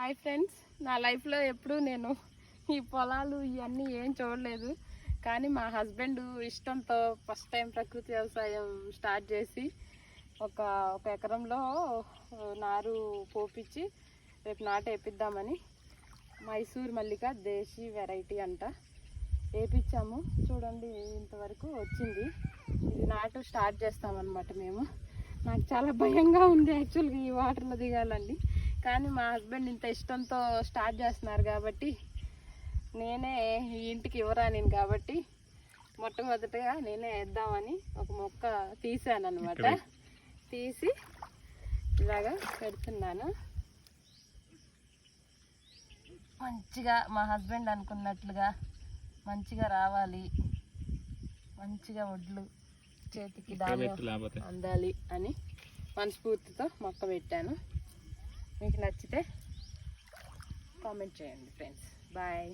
Hi friends, నా లైఫ్లో ఎప్పుడూ నేను ఈ పొలాలు ఇవన్నీ ఏం చూడలేదు. కానీ మా హస్బెండ్ ఇష్టంతో ఫస్ట్ టైం ప్రకృతి వ్యవసాయం స్టార్ట్ చేసి ఒక ఎకరంలో నారు పోపించి రేపు నాటు వేపిద్దామని మైసూర్ మల్లిక దేశీ వెరైటీ అంట వేపించాము. చూడండి ఇంతవరకు వచ్చింది. ఇది నాటు స్టార్ట్ చేస్తామన్నమాట మేము. నాకు చాలా భయంగా ఉంది యాక్చువల్గా ఈ వాటర్లో దిగాలండి. కానీ మా హస్బెండ్ ఇంత ఇష్టంతో స్టార్ట్ చేస్తున్నారు కాబట్టి నేనే ఈ ఇంటికి ఇవ్వరాను కాబట్టి మొట్టమొదటిగా నేనే వేద్దామని ఒక మొక్క తీసాను అనమాట. తీసి ఇలాగా పెడుతున్నాను. మంచిగా మా హస్బెండ్ అనుకున్నట్లుగా మంచిగా రావాలి, మంచిగా వడ్లు చేతికి అందాలి అని మనస్ఫూర్తితో మొక్క పెట్టాను. మీకు నచ్చితే కామెంట్ చేయండి ఫ్రెండ్స్. బాయ్.